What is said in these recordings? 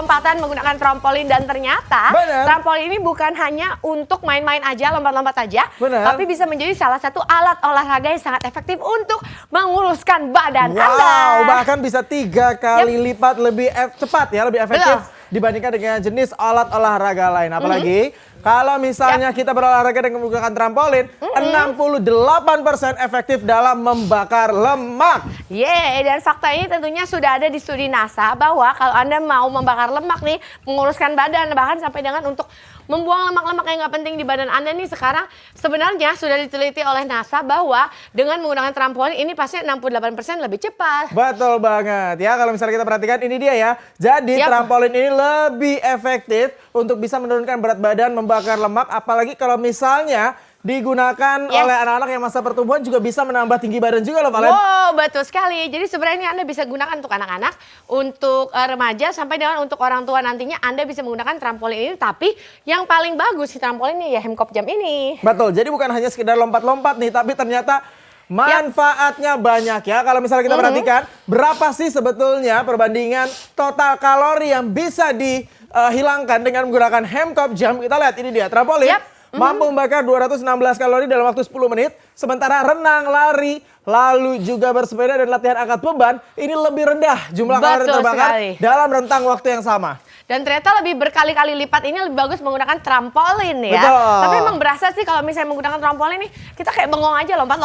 lompatan menggunakan trampolin dan ternyata trampolin ini bukan hanya untuk main-main aja, lompat-lompat aja, tapi bisa menjadi salah satu alat olahraga yang sangat efektif untuk menguruskan badan Anda. Bahkan bisa 3 kali lipat lebih cepat ya, lebih efektif dibandingkan dengan jenis alat olahraga lain. Apalagi kalau misalnya kita berolahraga dengan menggunakan trampolin, 68% efektif dalam membakar lemak. Dan fakta ini tentunya sudah ada di studi NASA bahwa kalau Anda mau membakar lemak nih, menguruskan badan, bahkan sampai dengan untuk membuang lemak-lemak yang nggak penting di badan Anda nih, sekarang sebenarnya sudah diteliti oleh NASA bahwa dengan menggunakan trampolin ini pasti 68% lebih cepat. Betul banget ya, kalau misalnya kita perhatikan ini dia ya. Jadi trampolin ini lebih efektif untuk bisa menurunkan berat badan, membakar lemak, apalagi kalau misalnya digunakan oleh anak-anak yang masa pertumbuhan juga bisa menambah tinggi badan juga loh Valen. Wow, betul sekali. Jadi sebenarnya Anda bisa gunakan untuk anak-anak, untuk remaja, sampai dengan untuk orang tua nantinya Anda bisa menggunakan trampolin ini. Tapi yang paling bagus di trampolin ini ya Hemkop Jam ini. Betul, jadi bukan hanya sekedar lompat-lompat nih, tapi ternyata manfaatnya banyak ya. Kalau misalnya kita perhatikan, berapa sih sebetulnya perbandingan total kalori yang bisa dihilangkan dengan menggunakan Hemkop Jam. Kita lihat ini dia, trampolin. Mampu membakar 216 kalori dalam waktu 10 menit. Sementara renang, lari, lalu juga bersepeda dan latihan angkat beban, ini lebih rendah jumlah kalori terbakar dalam rentang waktu yang sama. Dan ternyata lebih berkali-kali lipat ini lebih bagus menggunakan trampolin ya. Tapi emang berasa sih kalau misalnya menggunakan trampolin nih, kita kayak bengong aja, lompat.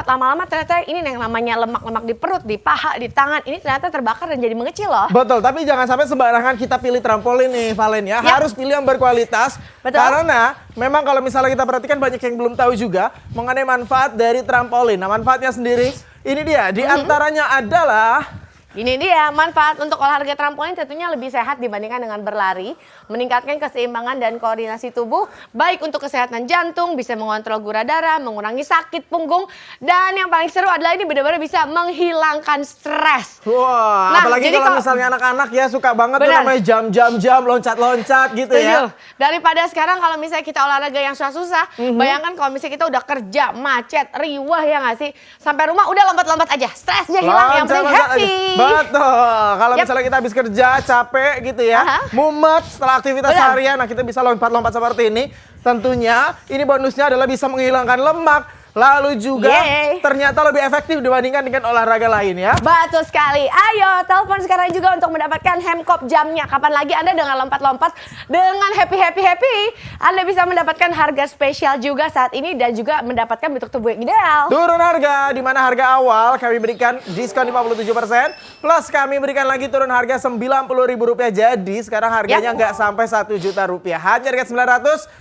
Lama-lama ternyata ini yang namanya lemak-lemak di perut, di paha, di tangan, ini ternyata terbakar dan jadi mengecil loh. Betul, tapi jangan sampai sembarangan kita pilih trampolin nih Valen ya. Harus pilih yang berkualitas. Karena memang kalau misalnya kita perhatikan banyak yang belum tahu juga mengenai manfaat dari trampolin. Nah, manfaatnya sendiri ini dia, di antaranya adalah ini dia, manfaat untuk olahraga trampolin tentunya lebih sehat dibandingkan dengan berlari, meningkatkan keseimbangan dan koordinasi tubuh, baik untuk kesehatan jantung, bisa mengontrol gula darah, mengurangi sakit punggung, dan yang paling seru adalah ini benar-benar bisa menghilangkan stres. Wah, nah, apalagi kalau misalnya anak-anak ya suka banget tuh namanya jam-jam, loncat-loncat gitu ya. Daripada sekarang kalau misalnya kita olahraga yang susah-susah, bayangkan kalau misalnya kita udah kerja, macet, riwah ya nggak sih? Sampai rumah udah lompat-lompat aja, stresnya hilang, yang penting happy. Betul, kalau misalnya kita habis kerja capek gitu ya, mumet setelah aktivitas harian, nah kita bisa lompat-lompat seperti ini. Tentunya ini bonusnya adalah bisa menghilangkan lemak, lalu juga ternyata lebih efektif dibandingkan dengan olahraga lain ya. Betul sekali. Ayo telepon sekarang juga untuk mendapatkan Hemkop Jamnya. Kapan lagi Anda dengan lompat-lompat, dengan happy, Anda bisa mendapatkan harga spesial juga saat ini dan juga mendapatkan bentuk tubuh yang ideal. Turun harga, di mana harga awal kami berikan diskon 57%, plus kami berikan lagi turun harga Rp90.000. Jadi sekarang harganya nggak sampai Rp1.000.000, hanya harga Rp90.000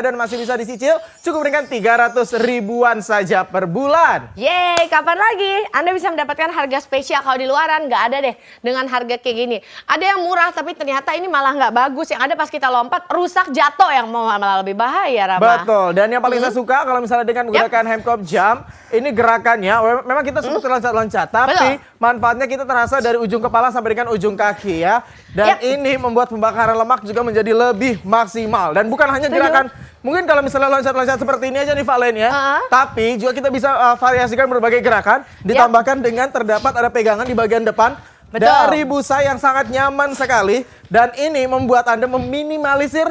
dan masih bisa dicicil, cukup dengan 300 ribuan saja per bulan. Yeay, kapan lagi Anda bisa mendapatkan harga spesial? Kalau di luaran nggak ada deh dengan harga kayak gini. Ada yang murah tapi ternyata ini malah nggak bagus. Yang ada pas kita lompat rusak, jatuh, yang malah lebih bahaya, Rama. Betul, dan yang paling saya suka kalau misalnya dengan menggunakan Hemkop Jam, ini gerakannya memang kita suka loncat-loncat, tapi manfaatnya kita terasa dari ujung kepala sampai dengan ujung kaki ya. Dan ini membuat pembakaran lemak juga menjadi lebih maksimal. Dan bukan hanya gerakan, mungkin kalau misalnya loncat-loncat seperti ini aja nih Valen ya, tapi juga kita bisa variasikan berbagai gerakan, ditambahkan dengan terdapat ada pegangan di bagian depan dari busa yang sangat nyaman sekali. Dan ini membuat Anda meminimalisir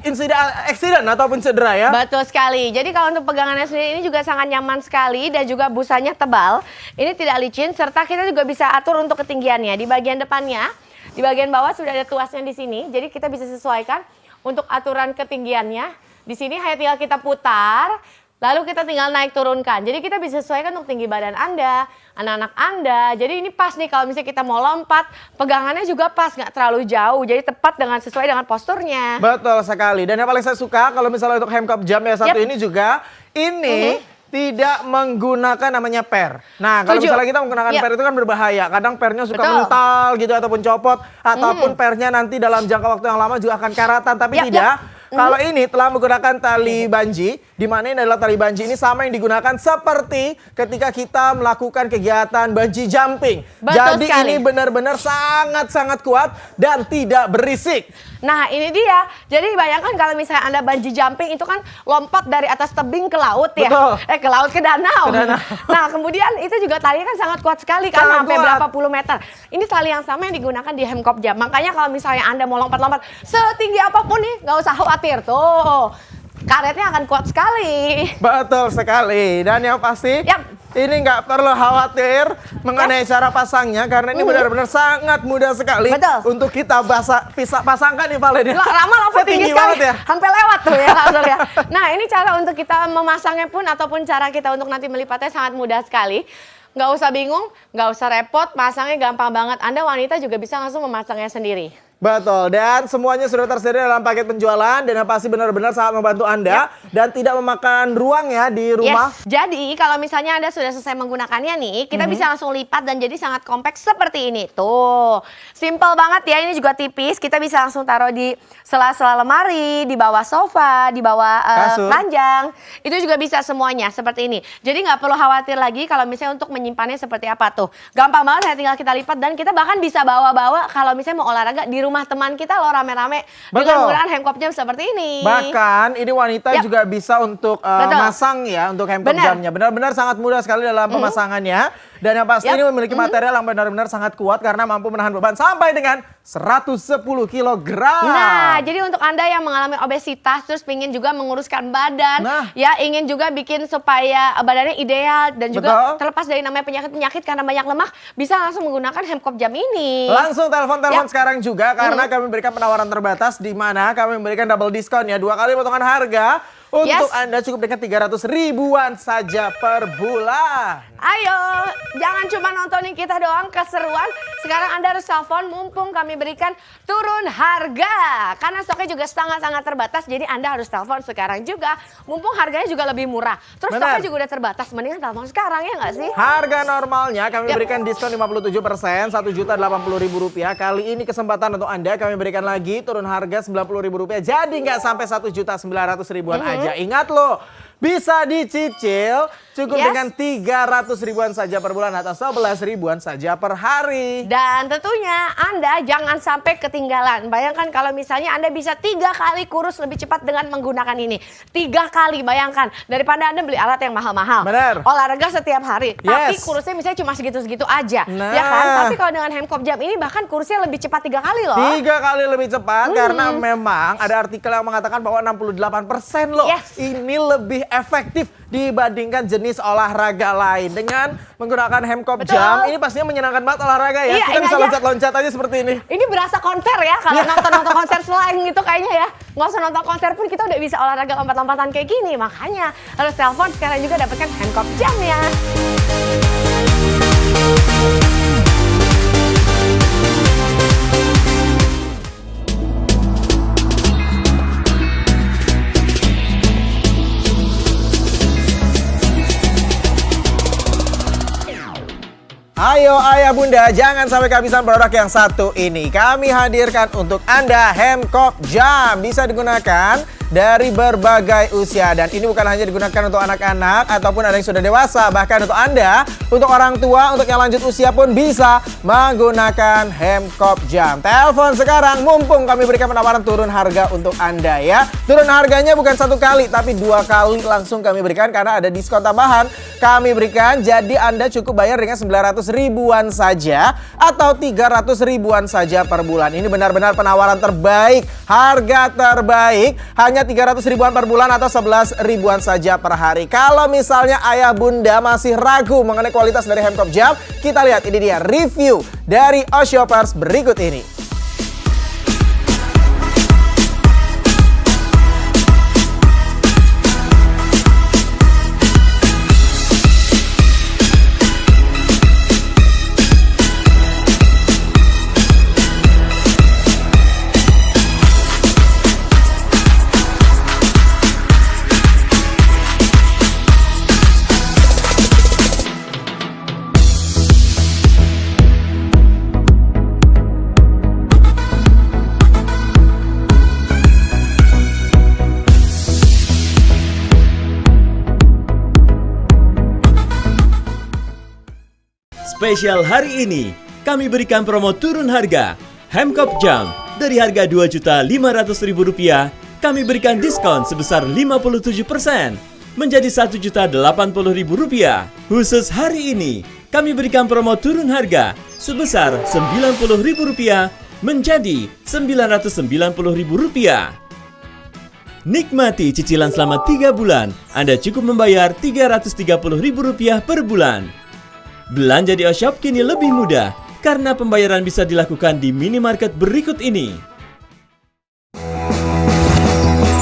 insiden ataupun cedera ya. Betul sekali. Jadi kalau untuk pegangannya sendiri ini juga sangat nyaman sekali dan juga busanya tebal. Ini tidak licin serta kita juga bisa atur untuk ketinggiannya. Di bagian depannya, di bagian bawah sudah ada tuasnya di sini. Jadi kita bisa sesuaikan untuk aturan ketinggiannya. Di sini hanya tinggal kita putar, lalu kita tinggal naik turunkan. Jadi kita bisa sesuaikan untuk tinggi badan Anda, anak-anak Anda. Jadi ini pas nih kalau misalnya kita mau lompat, pegangannya juga pas, nggak terlalu jauh. Jadi tepat dengan sesuai dengan posturnya. Betul sekali. Dan yang paling saya suka kalau misalnya untuk Hemkop Jam yang satu ini juga, ini tidak menggunakan namanya per. Nah, kalau misalnya kita menggunakan per itu kan berbahaya. Kadang pernya suka mental gitu ataupun copot, ataupun pernya nanti dalam jangka waktu yang lama juga akan karatan. Tapi tidak. Kalau ini telah menggunakan tali banji, di mana ini adalah tali banji ini sama yang digunakan seperti ketika kita melakukan kegiatan bungee jumping. Betul Jadi sekali. ini benar-benar sangat-sangat kuat dan tidak berisik. Nah ini dia, jadi bayangkan kalau misalnya Anda bungee jumping itu kan lompat dari atas tebing ke laut ya. Betul. Ke laut, ke danau. Ke danau. Nah kemudian itu juga talinya kan sangat kuat sekali kan, Sangat sampai kuat. berapa puluh meter. Ini tali yang sama yang digunakan di Hemkop Jam. Makanya kalau misalnya Anda mau lompat-lompat setinggi apapun nih, nggak usah khawatir tuh. Karetnya akan kuat sekali. Betul sekali. Dan yang pasti Yap. ini nggak perlu khawatir mengenai cara pasangnya karena ini benar-benar sangat mudah sekali Betul. untuk kita pasangkan nih Valen ya. Rama lompat tinggi sekali, banget ya. sampai lewat tuh ya langsung ya. Nah ini cara untuk kita memasangnya pun ataupun cara kita untuk nanti melipatnya sangat mudah sekali. Nggak usah bingung, nggak usah repot, masangnya gampang banget. Anda wanita juga bisa langsung memasangnya sendiri. Betul, dan semuanya sudah tersedia dalam paket penjualan dan yang pasti benar-benar sangat membantu Anda dan tidak memakan ruang ya di rumah. Yes. Jadi kalau misalnya Anda sudah selesai menggunakannya nih, kita bisa langsung lipat dan jadi sangat kompak seperti ini. Tuh, simple banget ya. Ini juga tipis. Kita bisa langsung taruh di sela-sela lemari, di bawah sofa, di bawah Kasur. ranjang. Itu juga bisa semuanya seperti ini. Jadi nggak perlu khawatir lagi kalau misalnya untuk menyimpannya seperti apa tuh. Gampang banget, tinggal kita lipat dan kita bahkan bisa bawa-bawa kalau misalnya mau olahraga di rumah teman kita loh rame-rame dengan menggunakan Hemkop Jam seperti ini. Bahkan ini wanita Yap. juga bisa untuk Betul. masang ya untuk Hemkop Benar. Jamnya. Benar-benar sangat mudah sekali dalam pemasangannya. Dan yang pasti Yap. ini memiliki material yang benar-benar sangat kuat karena mampu menahan beban sampai dengan 110 kg. Nah, jadi untuk Anda yang mengalami obesitas terus ingin juga menguruskan badan, Nah. ya ingin juga bikin supaya badannya ideal dan juga Betul. terlepas dari namanya penyakit-penyakit karena banyak lemak, bisa langsung menggunakan Hemkop Jam ini. Langsung telepon-telepon Yap. sekarang juga karena kami memberikan penawaran terbatas di mana kami memberikan double diskon ya, 2 kali potongan harga. Untuk Yes. Anda cukup dengan 300 ribuan saja per bulan. Ayo, jangan cuma nontonin kita doang keseruan. Sekarang Anda harus telepon mumpung kami berikan turun harga. Karena stoknya juga sangat-sangat terbatas, jadi Anda harus telepon sekarang juga. Mumpung harganya juga lebih murah. Terus Benar. stoknya juga udah terbatas, mendingan telepon sekarang ya nggak sih? Harga normalnya kami Yap. berikan diskon 57%, Rp1.080.000. Kali ini kesempatan untuk Anda kami berikan lagi turun harga Rp90.000. Jadi nggak sampai Rp1.900.000-an aja. Ingat loh, bisa dicicil cukup Yes. dengan 300 ribuan saja per bulan atau 11 ribuan saja per hari. Dan tentunya Anda jangan sampai ketinggalan. Bayangkan kalau misalnya Anda bisa 3 kali kurus lebih cepat dengan menggunakan ini. 3 kali, bayangkan. Daripada Anda beli alat yang mahal-mahal. Benar. Olahraga setiap hari. Tapi Yes. kurusnya misalnya cuma segitu-segitu aja. Nah. Ya kan? Tapi kalau dengan Hemkop Jam ini bahkan kurusnya lebih cepat 3 kali loh. 3 kali lebih cepat karena memang ada artikel yang mengatakan bahwa 68% loh. Yes. Ini lebih efektif dibandingkan jenis olahraga lain. Dengan menggunakan Hemkop Betul. Jam, ini pastinya menyenangkan banget olahraga ya. Iya, Kita ini bisa aja. loncat-loncat aja seperti ini. Ini berasa konser ya, kalau nonton konser slang gitu kayaknya ya. Nggak usah nonton konser pun kita udah bisa olahraga lompat-lompatan kayak gini. Makanya harus telepon sekarang juga dapatkan Hemkop Jam ya. Ayo ayah bunda, jangan sampai kehabisan produk yang satu ini. Kami hadirkan untuk Anda Hemkop Jam. Bisa digunakan dari berbagai usia. Dan ini bukan hanya digunakan untuk anak-anak ataupun ada yang sudah dewasa. Bahkan untuk Anda, untuk orang tua, untuk yang lanjut usia pun bisa menggunakan Hemkop Jam. Telepon sekarang, mumpung kami berikan penawaran turun harga untuk Anda ya. Turun harganya bukan 1 kali, tapi 2 kali langsung kami berikan karena ada diskon tambahan. Kami berikan, jadi Anda cukup bayar dengan 900 ribuan saja atau 300 ribuan saja per bulan. Ini benar-benar penawaran terbaik, harga terbaik, hanya 300 ribuan per bulan atau 11 ribuan saja per hari. Kalau misalnya ayah bunda masih ragu mengenai kualitas dari Hemkop Jam, kita lihat ini dia review dari Oshoppers berikut ini. Spesial hari ini, kami berikan promo turun harga. Hemkop Jam dari harga Rp2.500.000, kami berikan diskon sebesar 57% menjadi Rp1.080.000. Khusus hari ini, kami berikan promo turun harga sebesar Rp90.000 menjadi Rp990.000. Nikmati cicilan selama 3 bulan. Anda cukup membayar Rp330.000 per bulan. Belanja di Oshop kini lebih mudah karena pembayaran bisa dilakukan di minimarket berikut ini.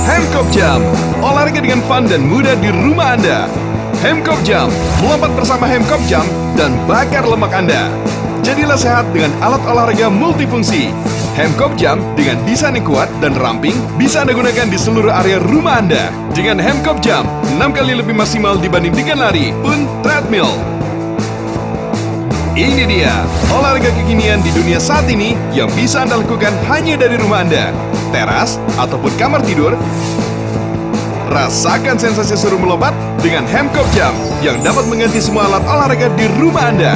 Hemkop Jam, olahraga dengan fun dan mudah di rumah Anda. Hemkop Jam, melompat bersama Hemkop Jam dan bakar lemak Anda. Jadilah sehat dengan alat olahraga multifungsi. Hemkop Jam dengan desain yang kuat dan ramping bisa Anda gunakan di seluruh area rumah Anda. Dengan Hemkop Jam, 6 kali lebih maksimal dibanding dengan lari pun treadmill. Ini dia, olahraga kekinian di dunia saat ini yang bisa Anda lakukan hanya dari rumah Anda, teras, ataupun kamar tidur. Rasakan sensasi seru melompat dengan Hemkop Jam yang dapat mengganti semua alat olahraga di rumah Anda.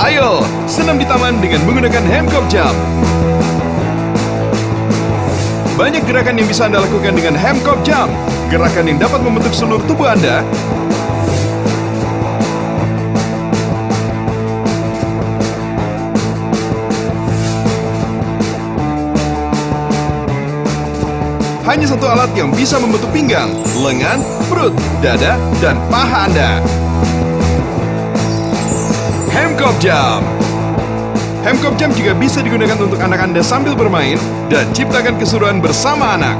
Ayo, senam di taman dengan menggunakan Hemkop Jam. Banyak gerakan yang bisa Anda lakukan dengan Hemkop Jam. Gerakan yang dapat membentuk seluruh tubuh Anda. Hanya satu alat yang bisa membentuk pinggang, lengan, perut, dada, dan paha Anda. Hemkop Jam. Hemkop Jam juga bisa digunakan untuk anak Anda sambil bermain dan ciptakan keseruan bersama anak.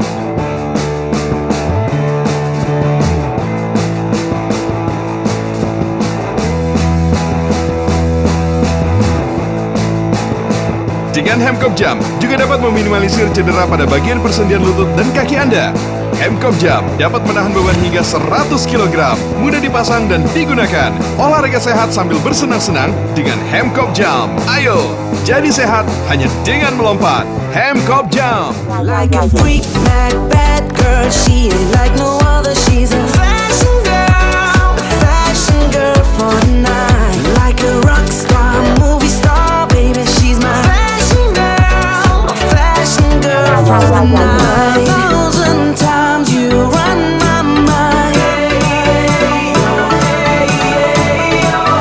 Dengan Hemkop Jam juga dapat meminimalisir cedera pada bagian persendian lutut dan kaki Anda. Hemkop Jam dapat menahan beban hingga 100 kg, mudah dipasang dan digunakan. Olahraga sehat sambil bersenang-senang dengan Hemkop Jam. Ayo, jadi sehat hanya dengan melompat. Hemkop Jam. Like a freak, mad, bad girl, she ain't like no other. She's a fashion girl for the night. Like a rock star, movie star, baby, she's my fashion girl for the night. Thousand times you run my mind.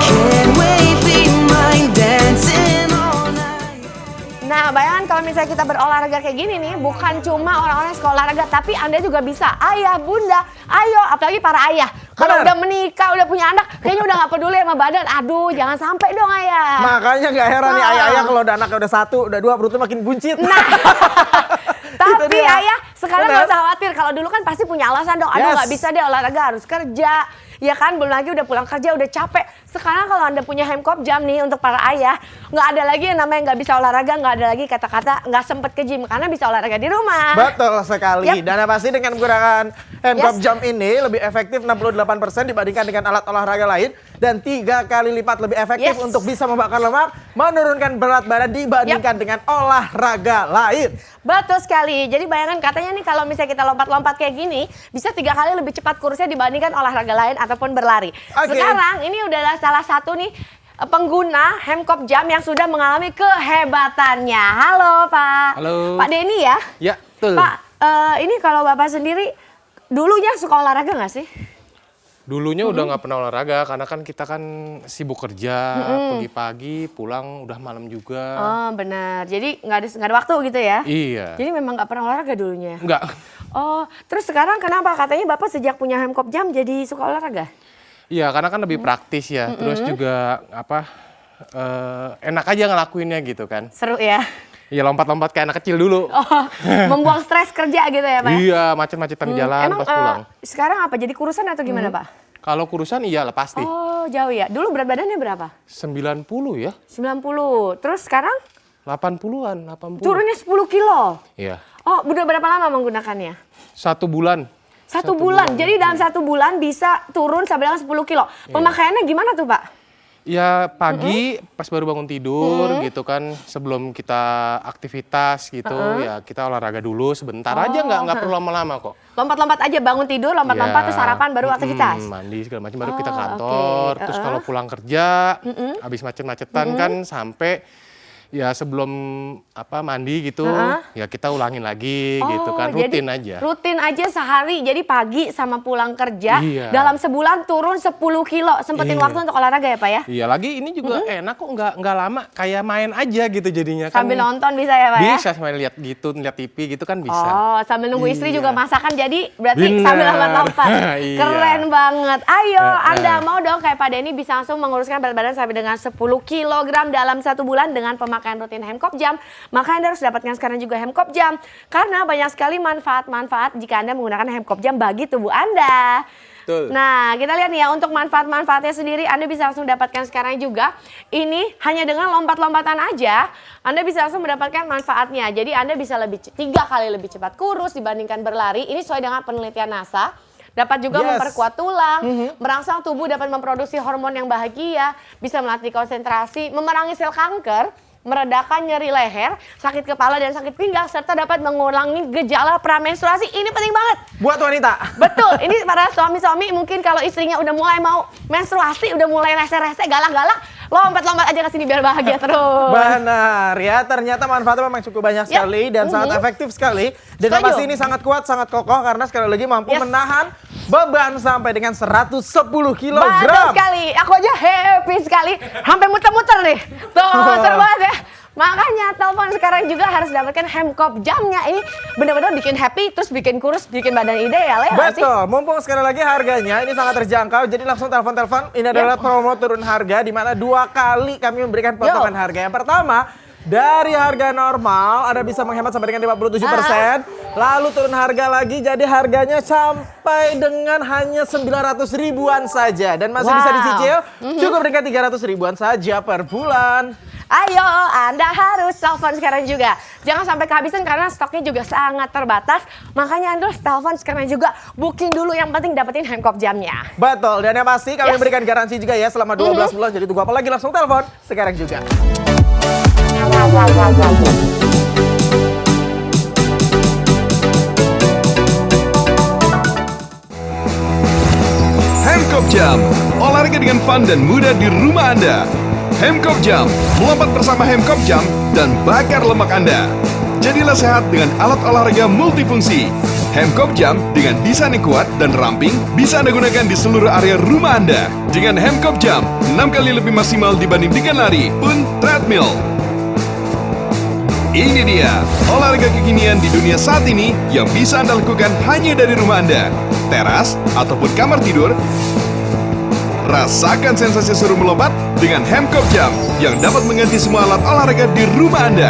Can't wait, be mine, dancing all night. Nah, bayangkan kalau misalnya kita berolahraga kayak gini nih, bukan cuma orang-orang yang suka olahraga, tapi Anda juga bisa. Ayah, bunda, ayo, apalagi para ayah. Kalau Bener. udah menikah, udah punya anak, kayaknya udah gak peduli sama badan. Aduh, jangan sampai dong ayah. Makanya gak heran nih ayah-ayah kalau udah anaknya udah 1, udah 2 perutnya makin buncit. Nah, tapi dia. ayah sekarang Bener. gak usah khawatir. Kalau dulu kan pasti punya alasan dong. Aduh Yes. gak bisa deh olahraga, harus kerja. Ya kan, belum lagi udah pulang kerja, udah capek. Sekarang kalau Anda punya Hemkop Jam nih untuk para ayah, nggak ada lagi yang namanya nggak bisa olahraga, nggak ada lagi kata-kata nggak sempet ke gym, karena bisa olahraga di rumah. Betul sekali. Yap. Dan pasti dengan menggunakan Hemkop Yes. Jam ini lebih efektif 68% dibandingkan dengan alat olahraga lain. Dan 3 kali lipat lebih efektif Yes. untuk bisa membakar lemak, menurunkan berat badan dibandingkan dengan olahraga lain. Betul sekali. Jadi bayangkan katanya nih kalau misalnya kita lompat-lompat kayak gini, bisa 3 kali lebih cepat kurusnya dibandingkan olahraga lain ataupun berlari. Oke. Sekarang ini adalah salah satu nih pengguna Hemkop Jam yang sudah mengalami kehebatannya. Halo Pak. Halo. Pak Denny ya? Ya, betul. Pak, ini kalau Bapak sendiri dulunya suka olahraga nggak sih? Dulunya udah nggak pernah olahraga karena kan kita kan sibuk kerja, pergi pagi, pulang udah malam juga. Oh benar. Jadi nggak ada waktu gitu ya? Iya. Jadi memang nggak pernah olahraga dulunya. Enggak. Oh, terus sekarang kenapa katanya Bapak sejak punya Hemkop Jam jadi suka olahraga? Iya, karena kan lebih praktis ya. Terus juga enak aja ngelakuinnya gitu kan. Seru ya? Iya, lompat-lompat kayak anak kecil dulu. Oh, membuang stres kerja gitu ya Pak? Iya, macet-macetan di jalan Emang pas pulang. sekarang apa jadi kurusan atau gimana Pak? Kalau kurusan iyalah pasti. Oh jauh ya. Dulu berat badannya berapa? 90 ya. 90. Terus sekarang 80-an, 80. turunnya 10 kilo. Iya. Oh udah berapa lama menggunakannya? 1 bulan. Satu bulan. Jadi dalam 1 bulan bisa turun sampai dengan 10 kilo. Pemakaiannya gimana tuh Pak? Ya pagi pas baru bangun tidur gitu kan, sebelum kita aktivitas gitu ya kita olahraga dulu sebentar aja, nggak perlu lama-lama kok. Lompat-lompat aja, bangun tidur, lompat-lompat Ya, terus sarapan baru aktivitas. mandi segala macam baru kita Oh, kantor. oke. Terus kalau pulang kerja habis macet-macetan kan sampai ya sebelum mandi gitu ya kita ulangin lagi gitu kan, jadi rutin aja. Rutin aja sehari. Jadi pagi sama pulang kerja Iya. dalam sebulan turun 10 kilo. Sempetin Iya. waktu untuk olahraga ya Pak ya? Iya, lagi ini juga enak kok, nggak lama, kayak main aja gitu jadinya kan. Sambil nonton bisa ya Pak ya? Bisa sambil lihat gitu, lihat TV gitu kan bisa. Oh, sambil nunggu istri juga Iya. masakan, jadi berarti Bener. sambil lompat-lompat. Iya. Keren banget. Ayo, Anda mau dong kayak Pak Denny bisa langsung menguruskan berat badan sampai dengan 10 kg dalam 1 bulan dengan pemakaian rutin Hemkop Jam. Maka Anda harus dapatkan sekarang juga Hemkop Jam. Karena banyak sekali manfaat-manfaat jika Anda menggunakan Hemkop Jam bagi tubuh Anda. Betul. Nah, kita lihat nih ya, untuk manfaat-manfaatnya sendiri Anda bisa langsung dapatkan sekarang juga. Ini hanya dengan lompat-lompatan aja, Anda bisa langsung mendapatkan manfaatnya. Jadi Anda bisa 3 kali lebih cepat kurus dibandingkan berlari. Ini sesuai dengan penelitian NASA. Dapat juga memperkuat tulang, merangsang tubuh dapat memproduksi hormon yang bahagia, bisa melatih konsentrasi, memerangi sel kanker, meredakan nyeri leher, sakit kepala dan sakit pinggang, serta dapat mengurangi gejala pramenstruasi. Ini penting banget. Buat wanita. Betul, ini para suami-suami mungkin kalau istrinya udah mulai mau menstruasi, udah mulai rese-rese, galak-galak, lompat-lompat aja ke sini biar bahagia terus. Benar ya, ternyata manfaatnya memang cukup banyak sekali dan sangat efektif sekali. Dan yang Setuju. pasti ini sangat kuat, sangat kokoh karena sekali lagi mampu menahan beban sampai dengan 110 kg. Betul sekali, aku aja happy sekali, sampai muter-muter nih. Tuh, seru banget ya. Makanya telepon sekarang juga harus dapatkan Hemkop Jamnya. Ini benar-benar bikin happy, terus bikin kurus, bikin badan ideal ya nggak sih? Betul, mumpung sekali lagi harganya ini sangat terjangkau, jadi langsung telepon-telepon. Ini adalah promo turun harga di mana 2 kali kami memberikan potongan harga. Yang pertama, dari harga normal Anda bisa menghemat sampai dengan 57%. Lalu turun harga lagi, jadi harganya sampai dengan hanya 900 ribuan saja. Dan masih bisa dicicil, cukup dengan 300 ribuan saja per bulan. Ayo, Anda harus telepon sekarang juga. Jangan sampai kehabisan karena stoknya juga sangat terbatas. Makanya Anda harus telepon sekarang juga. Booking dulu, yang penting dapetin Hemkop Jamnya. Betul, dan yang pasti kami memberikan garansi juga ya selama 12 bulan. Jadi tunggu apa lagi, langsung telepon sekarang juga. Hemkop Jam, olahraga dengan fun dan mudah di rumah Anda. Hemkop Jam, melompat bersama Hemkop Jam dan bakar lemak Anda. Jadilah sehat dengan alat olahraga multifungsi. Hemkop Jam dengan desain yang kuat dan ramping bisa Anda gunakan di seluruh area rumah Anda. Dengan Hemkop Jam, 6 kali lebih maksimal dibanding dengan lari pun treadmill. Ini dia, olahraga kekinian di dunia saat ini yang bisa Anda lakukan hanya dari rumah Anda, teras, ataupun kamar tidur. Rasakan sensasi seru melompat dengan Hemkop Jam yang dapat mengganti semua alat olahraga di rumah Anda.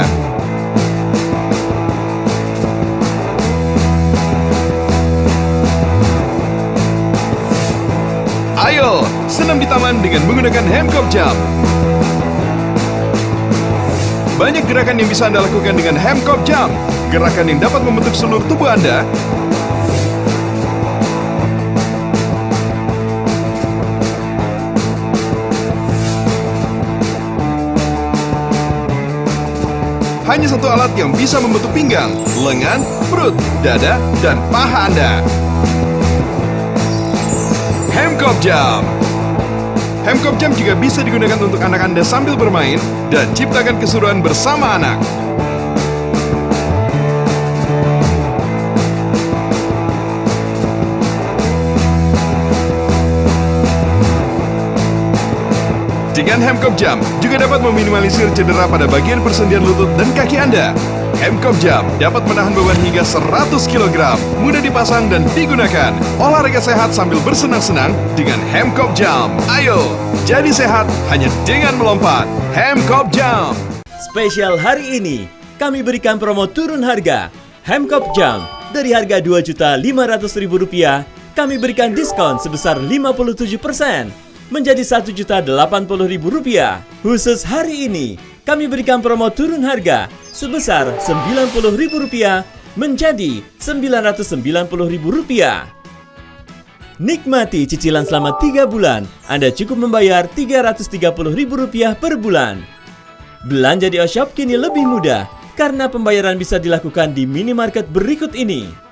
Ayo, senam di taman dengan menggunakan Hemkop Jam. Banyak gerakan yang bisa Anda lakukan dengan Hemkop Jam. Gerakan yang dapat membentuk seluruh tubuh Anda. Hanya satu alat yang bisa membentuk pinggang, lengan, perut, dada, dan paha Anda. Hemkop Jam. Hemkop Jam juga bisa digunakan untuk anak Anda sambil bermain dan ciptakan keseruan bersama anak. Dengan Hemkop Jam juga dapat meminimalisir cedera pada bagian persendian lutut dan kaki Anda. Hemkop Jam dapat menahan beban hingga 100 kg, mudah dipasang dan digunakan. Olahraga sehat sambil bersenang-senang dengan Hemkop Jam. Ayo, jadi sehat hanya dengan melompat. Hemkop Jam. Spesial hari ini, kami berikan promo turun harga. Hemkop Jam, dari harga Rp2.500.000, kami berikan diskon sebesar 57%. Menjadi Rp1.080.000. Khusus hari ini, kami berikan promo turun harga sebesar Rp90.000 menjadi Rp990.000. Nikmati cicilan selama 3 bulan. Anda cukup membayar Rp330.000 per bulan. Belanja di Oshop kini lebih mudah karena pembayaran bisa dilakukan di minimarket berikut ini.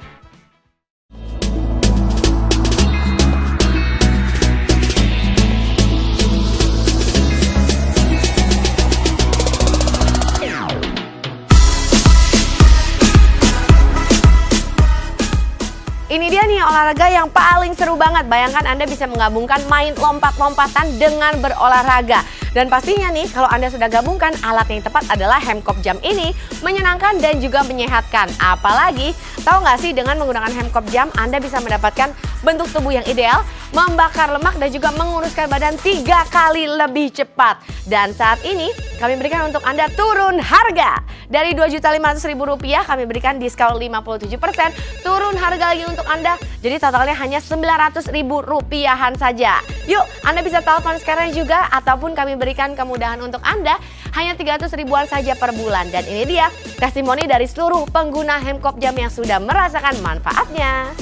Ini dia nih olahraga yang paling seru banget. Bayangkan Anda bisa menggabungkan main lompat-lompatan dengan berolahraga. Dan pastinya nih kalau Anda sudah gabungkan, alat yang tepat adalah Hemkop Jam ini. Menyenangkan dan juga menyehatkan. Apalagi, tahu nggak sih dengan menggunakan Hemkop Jam, Anda bisa mendapatkan bentuk tubuh yang ideal, membakar lemak dan juga menguruskan badan 3 kali lebih cepat. Dan saat ini kami berikan untuk Anda turun harga. Dari Rp2.500.000 kami berikan diskon 57%, turun harga lagi untuk Anda. Jadi totalnya hanya Rp900.000 saja. Yuk, Anda bisa telepon sekarang juga ataupun kami berikan kemudahan untuk Anda hanya 300 ribuan saja per bulan. Dan ini dia testimoni dari seluruh pengguna Hemkop Jam yang sudah merasakan manfaatnya.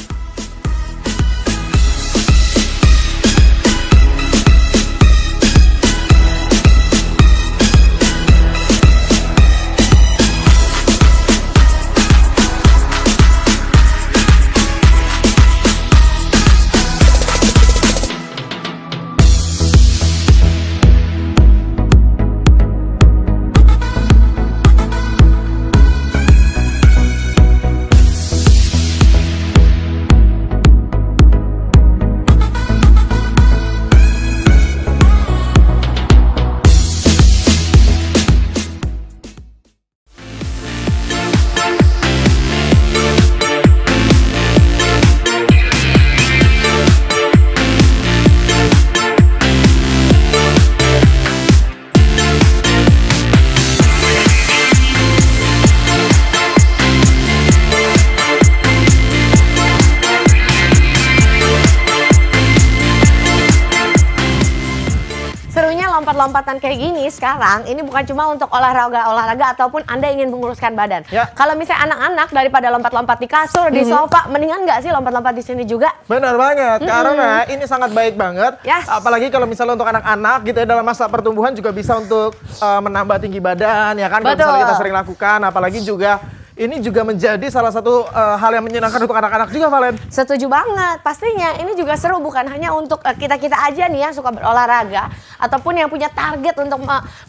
Lompat-lompatan kayak gini sekarang ini bukan cuma untuk olahraga ataupun Anda ingin menguruskan badan. Ya. Kalau misalnya anak-anak daripada lompat-lompat di kasur, di sofa, mendingan nggak sih lompat-lompat di sini juga? Benar banget, karena ini sangat baik banget. Yes. Apalagi kalau misalnya untuk anak-anak gitu ya, dalam masa pertumbuhan juga bisa untuk menambah tinggi badan ya kan. Kalau Betul. misalnya kita sering lakukan, apalagi juga ini juga menjadi salah satu hal yang menyenangkan untuk anak-anak juga, Valen. Setuju banget, pastinya ini juga seru bukan hanya untuk kita-kita aja nih yang suka berolahraga ataupun yang punya target untuk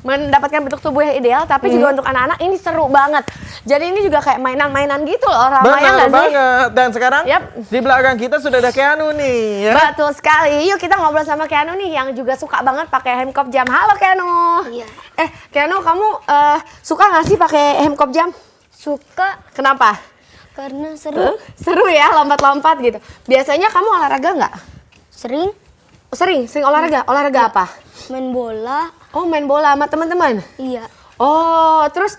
mendapatkan bentuk tubuh yang ideal, tapi juga untuk anak-anak ini seru banget. Jadi ini juga kayak mainan-mainan gitu loh, Rama, ya Benar nggak sih? banget. Dan sekarang Yap. di belakang kita sudah ada Keanu nih. Ya? Betul sekali. Yuk kita ngobrol sama Keanu nih yang juga suka banget pakai Hemkop Jam. Halo Keanu. Iya. Keanu, kamu suka nggak sih pakai Hemkop Jam? Suka Kenapa? karena seru. Seru ya lompat-lompat gitu. Biasanya kamu olahraga nggak? Sering Sering olahraga. Olahraga apa? main bola. Oh, main bola sama teman-teman. Iya. Oh, terus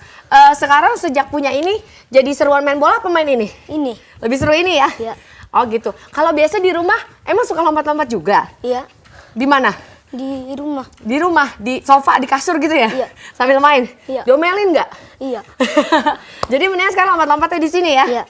sekarang sejak punya ini jadi seruan main bola apa main ini? Ini. Lebih seru ini ya? Iya. Oh gitu. Kalau biasa di rumah emang suka lompat-lompat juga? Iya. Di mana? Di rumah. Di rumah, di sofa, di kasur gitu ya? Iya. Sambil main? Iya. Diomelin nggak? Iya. Jadi mendingan sekarang lompat-lompatnya di sini ya? Iya.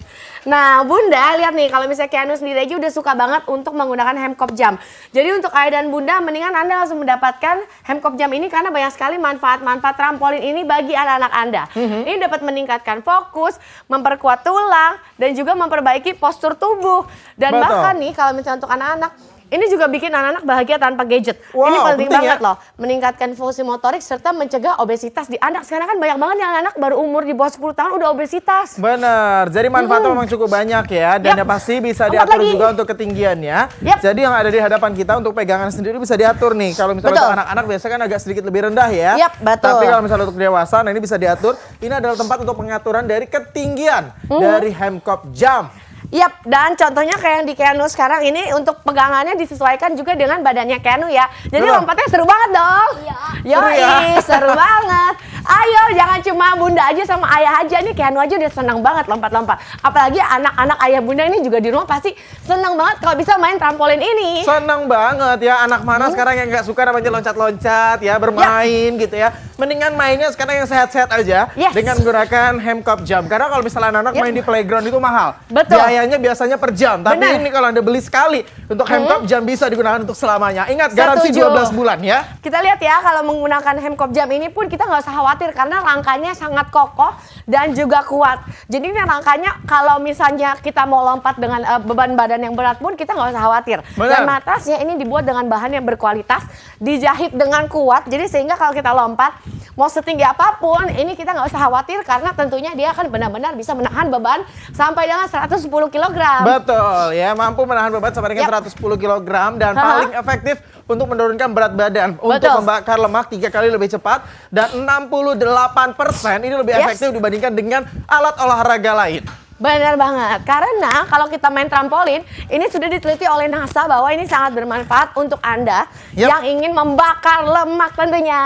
Nah Bunda, lihat nih kalau misalnya Keanu sendiri aja udah suka banget untuk menggunakan Hemkop Jam. Jadi untuk Ayah dan Bunda, mendingan Anda langsung mendapatkan Hemkop Jam ini karena banyak sekali manfaat-manfaat trampolin ini bagi anak-anak Anda. Ini dapat meningkatkan fokus, memperkuat tulang, dan juga memperbaiki postur tubuh. Dan Betul. bahkan nih kalau misalnya untuk anak-anak, ini juga bikin anak-anak bahagia tanpa gadget. Wow, ini penting penting banget ya. loh. Meningkatkan fungsi motorik serta mencegah obesitas di anak. Sekarang kan banyak banget yang anak baru umur di bawah 10 tahun udah obesitas. Benar, jadi manfaatnya memang cukup banyak ya. Dan Yap. yang pasti bisa Lompat diatur lagi. juga untuk ketinggiannya. Yap. Jadi yang ada di hadapan kita untuk pegangan sendiri bisa diatur nih. Kalau misalnya Betul. untuk anak-anak biasanya kan agak sedikit lebih rendah ya. Yap, betul. Tapi kalau misalnya untuk dewasa, nah ini bisa diatur. Ini adalah tempat untuk pengaturan dari ketinggian dari Hemkop Jam. Yap, dan contohnya kayak yang di Keanu sekarang ini untuk pegangannya disesuaikan juga dengan badannya Keanu ya. Jadi Betul. lompatnya seru banget dong. Iya. Yoi, Seru ya. seru banget. Ayo, jangan cuma Bunda aja sama Ayah aja nih. Keanu aja udah senang banget lompat-lompat. Apalagi anak-anak Ayah Bunda ini juga di rumah pasti senang banget kalau bisa main trampolin ini. Senang banget ya, anak mana sekarang yang nggak suka namanya loncat-loncat ya, bermain gitu ya. Mendingan mainnya sekarang yang sehat-sehat aja Yes. dengan menggunakan Hemkop Jam. Karena kalau misalnya anak-anak Yep. main di playground itu mahal. Betul. pemakaiannya biasanya per jam. Tapi Benar. ini kalau Anda beli sekali untuk Hemkop Jam bisa digunakan untuk selamanya. Ingat, garansi Setuju. 12 bulan ya. Kita lihat ya, kalau menggunakan Hemkop Jam ini pun kita nggak usah khawatir karena rangkanya sangat kokoh dan juga kuat. Jadi ini rangkanya kalau misalnya kita mau lompat dengan beban badan yang berat pun kita nggak usah khawatir. Benar. Dan matrasnya ini dibuat dengan bahan yang berkualitas, dijahit dengan kuat. Jadi sehingga kalau kita lompat mau setinggi apapun, ini kita nggak usah khawatir karena tentunya dia akan benar-benar bisa menahan beban sampai dengan 110 kg. Betul ya, mampu menahan beban sampai dengan Yap. 110 kg dan Haha. paling efektif untuk menurunkan berat badan, untuk Betul. membakar lemak 3 kali lebih cepat dan 68% ini lebih Yes. efektif dibandingkan dengan alat olahraga lain. Benar banget, karena kalau kita main trampolin, ini sudah diteliti oleh NASA bahwa ini sangat bermanfaat untuk Anda Yap. yang ingin membakar lemak tentunya.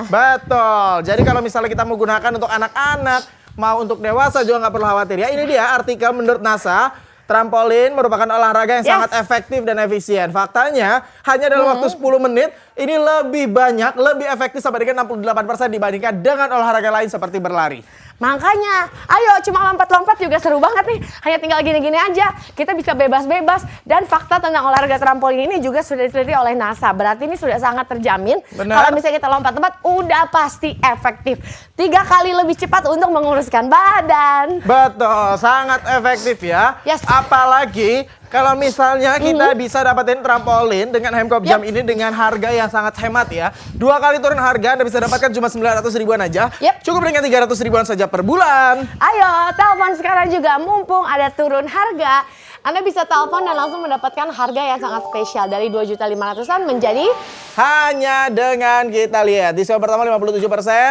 Betul. Jadi kalau misalnya kita mau gunakan untuk anak-anak, mau untuk dewasa juga nggak perlu khawatir ya. Ini dia artikel menurut NASA. Trampolin merupakan olahraga yang Yes. sangat efektif dan efisien. Faktanya, hanya dalam waktu 10 menit, ini lebih banyak, lebih efektif sampai dengan 68% dibandingkan dengan olahraga lain seperti berlari. Makanya, ayo cuma lompat-lompat juga seru banget nih. Hanya tinggal gini-gini aja, kita bisa bebas-bebas. Dan fakta tentang olahraga trampolin ini juga sudah diteliti oleh NASA. Berarti ini sudah sangat terjamin. Benar. Kalau misalnya kita lompat-lompat, udah pasti efektif. 3 kali lebih cepat untuk menguruskan badan. Betul, sangat efektif ya. Yes. Apalagi kalau misalnya kita bisa dapetin trampolin dengan Hemkop Jam ini dengan harga yang sangat hemat ya. 2 kali turun harga, Anda bisa dapatkan cuma 900 ribuan aja. Yep. Cukup dengan 300 ribuan saja per bulan. Ayo, telepon sekarang juga mumpung ada turun harga. Anda bisa telepon dan langsung mendapatkan harga yang sangat spesial dari 2.500.000-an menjadi Hanya dengan kita lihat diskon pertama 57%,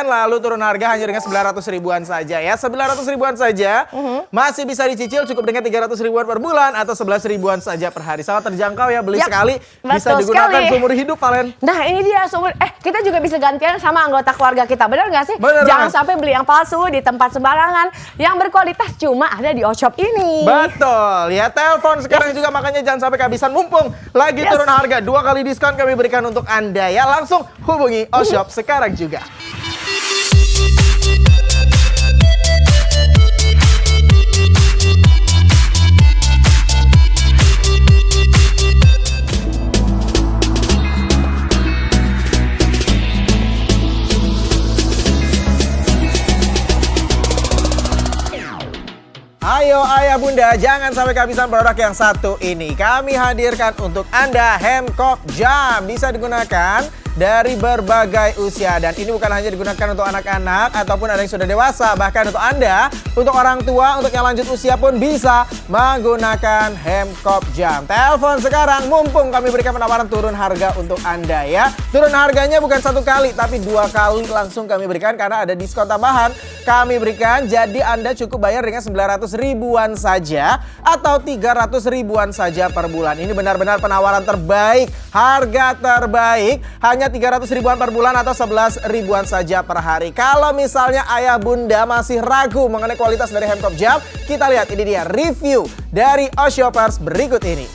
lalu turun harga hanya dengan 900 ribuan saja ya. 900 ribuan saja masih bisa dicicil cukup dengan 300 ribuan per bulan atau 11 ribuan saja per hari. Sangat terjangkau ya, beli Yap, sekali bisa betul digunakan sekali. seumur hidup, Valen. Nah ini dia sumber, kita juga bisa gantian sama anggota keluarga kita, benar nggak sih? Benar Jangan banget. sampai beli yang palsu di tempat sembarangan, yang berkualitas cuma ada di Oshop ini. Betul ya, telepon sekarang juga, makanya jangan sampai kehabisan, mumpung lagi Yes. turun harga. 2 kali diskon kami berikan untuk Anda ya. Langsung hubungi Oshop sekarang juga. Ayo ayah bunda, jangan sampai kehabisan produk yang satu ini. Kami hadirkan untuk Anda Hemkop Jam. Bisa digunakan dari berbagai usia. Dan ini bukan hanya digunakan untuk anak-anak ataupun ada yang sudah dewasa. Bahkan untuk Anda, untuk orang tua, untuk yang lanjut usia pun bisa menggunakan Hemkop Jam. Telepon sekarang, mumpung kami berikan penawaran turun harga untuk Anda ya. Turun harganya bukan 1 kali, tapi 2 kali langsung kami berikan karena ada diskon tambahan kami berikan. Jadi Anda cukup bayar dengan 900 ribuan saja atau 300 ribuan saja per bulan. Ini benar-benar penawaran terbaik, harga terbaik, hanya 300 ribuan per bulan atau 11 ribuan saja per hari. Kalau misalnya ayah bunda masih ragu mengenai kualitas dari Hemkop Jam, kita lihat ini dia review dari Oshoppers berikut ini.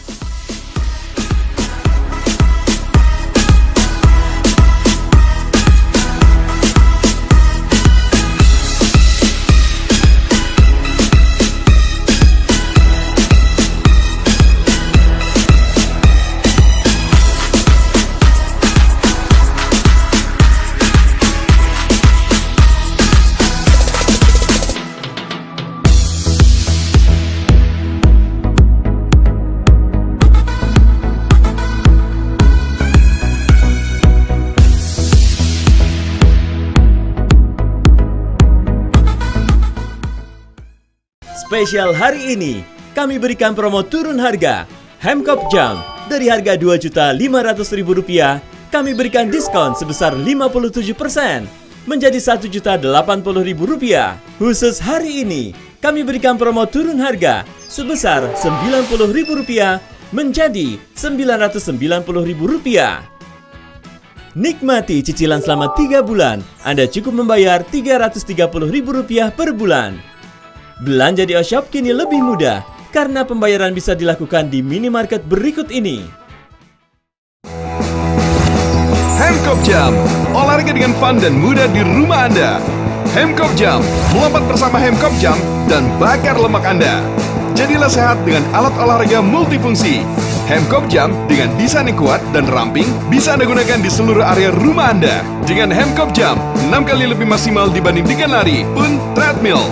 Spesial hari ini, kami berikan promo turun harga. Hemkop Jam, dari harga Rp2.500.000, kami berikan diskon sebesar 57%, menjadi Rp1.080.000. Khusus hari ini, kami berikan promo turun harga sebesar Rp90.000 menjadi Rp990.000. Nikmati cicilan selama 3 bulan. Anda cukup membayar Rp330.000 per bulan. Belanja di Oshop kini lebih mudah karena pembayaran bisa dilakukan di minimarket berikut ini. Hemkop Jam, olahraga dengan fun dan mudah di rumah Anda. Hemkop Jam, melompat bersama Hemkop Jam dan bakar lemak Anda. Jadilah sehat dengan alat olahraga multifungsi. Hemkop Jump dengan desain yang kuat dan ramping bisa Anda gunakan di seluruh area rumah Anda. Dengan Hemkop Jump, 6 kali lebih maksimal dibanding dengan lari pun treadmill.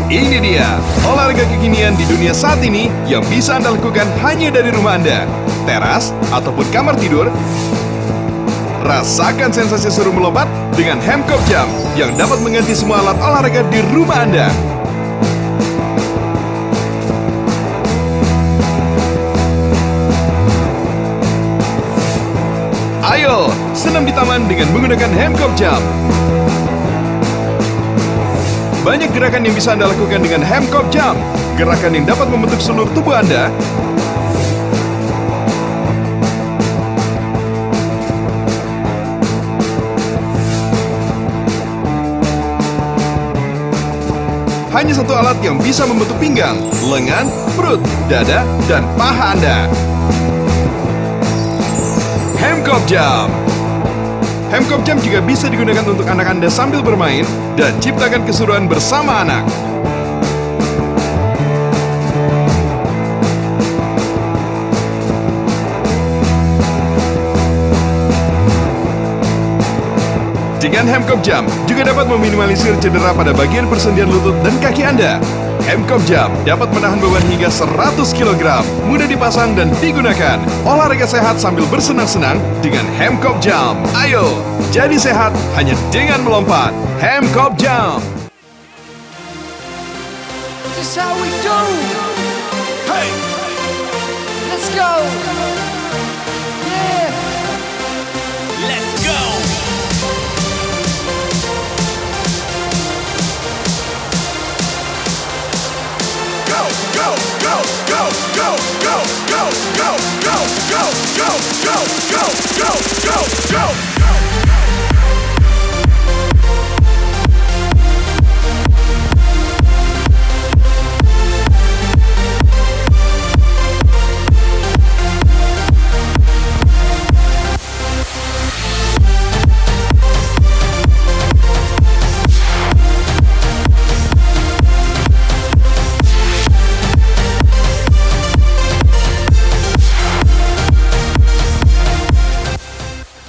Ini dia, olahraga kekinian di dunia saat ini yang bisa Anda lakukan hanya dari rumah Anda, teras, ataupun kamar tidur. Rasakan sensasi seru melompat dengan Hemkop Jump yang dapat mengganti semua alat olahraga di rumah Anda. Ayo, senam di taman dengan menggunakan Hemkop Jump. Banyak gerakan yang bisa Anda lakukan dengan Hemkop Jump. Gerakan yang dapat membentuk seluruh tubuh Anda. Hanya satu alat yang bisa membentuk pinggang, lengan, perut, dada, dan paha Anda. Hemkop Jump. Hemkop Jump juga bisa digunakan untuk anak Anda sambil bermain dan ciptakan keseruan bersama anak. Dengan Hemkop Jump juga dapat meminimalisir cedera pada bagian persendian lutut dan kaki Anda. Hemkop Jump dapat menahan beban hingga 100 kg, mudah dipasang dan digunakan. Olahraga sehat sambil bersenang-senang dengan Hemkop Jump. Ayo, jadi sehat hanya dengan melompat. Hemkop Jump. This is how we do. Hey, let's go. Yeah, let's go. Go, go, go, go, go, go, go, go, go, go, go, go, go, go, go, go.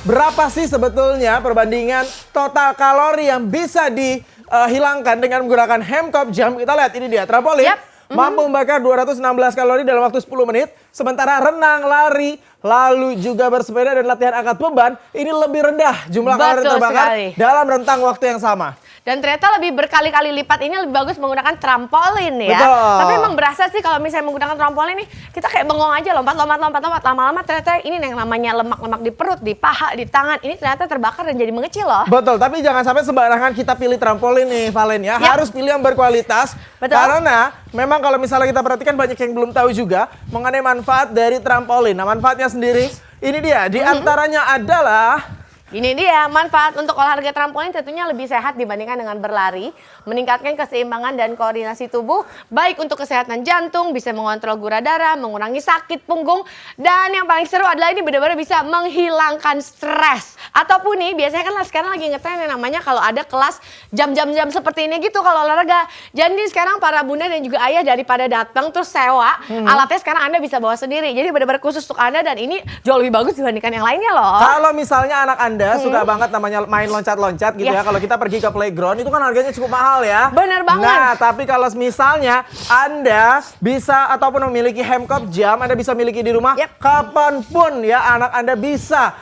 Berapa sih sebetulnya perbandingan total kalori yang bisa dihilangkan dengan menggunakan Hemkop Jump? Kita lihat ini dia, trampolin. Mampu membakar 216 kalori dalam waktu 10 menit. Sementara renang, lari, lalu juga bersepeda dan latihan angkat beban, ini lebih rendah jumlah kalori Betul terbakar sekali. dalam rentang waktu yang sama. Dan ternyata lebih berkali-kali lipat ini lebih bagus menggunakan trampolin ya. Betul. Tapi emang berasa sih kalau misalnya menggunakan trampolin nih, kita kayak bengong aja lompat. Lama-lama ternyata ini yang namanya lemak-lemak di perut, di paha, di tangan. Ini ternyata terbakar dan jadi mengecil loh. Betul, tapi jangan sampai sembarangan kita pilih trampolin nih Valen ya. Harus pilih yang berkualitas. Betul. Karena memang kalau misalnya kita perhatikan banyak yang belum tahu juga mengenai manfaat dari trampolin. Nah manfaatnya sendiri ini dia, di antaranya adalah... Ini dia manfaat untuk olahraga trampolin tentunya lebih sehat dibandingkan dengan berlari, meningkatkan keseimbangan dan koordinasi tubuh, baik untuk kesehatan jantung, bisa mengontrol gula darah, mengurangi sakit punggung, dan yang paling seru adalah ini benar-benar bisa menghilangkan stres. Ataupun nih biasanya kan sekarang lagi ngetren yang namanya kalau ada kelas jam-jam seperti ini gitu kalau olahraga. Jadi sekarang para bunda dan juga ayah daripada datang terus sewa, alatnya sekarang Anda bisa bawa sendiri. Jadi benar-benar khusus untuk Anda dan ini jauh lebih bagus dibandingkan yang lainnya loh. Kalau misalnya anak Anda suka banget namanya main loncat-loncat gitu ya. Kalau kita pergi ke playground itu kan harganya cukup mahal ya. Bener banget. Nah, tapi kalau misalnya Anda bisa ataupun memiliki Hemkop Jump, Anda bisa miliki di rumah kapanpun ya. Anak Anda bisa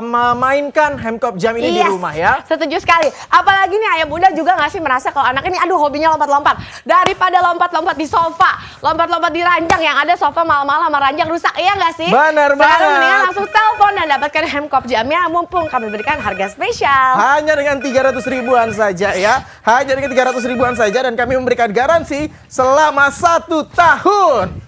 memainkan Hemkop Jump ini di rumah ya. Setuju sekali. Apalagi nih ayah bunda juga nggak sih merasa kalau anak ini aduh hobinya lompat-lompat. Daripada lompat-lompat di sofa, lompat-lompat di ranjang yang ada sofa malam-malam sama ranjang rusak. Iya nggak sih? Bener Sekarang banget. mendingan langsung telepon dan dapatkan Hemkop Jump-nya mumpung kami berikan harga spesial. Hanya dengan 300 ribuan saja ya. Hanya dengan 300 ribuan saja dan kami memberikan garansi selama 1 tahun.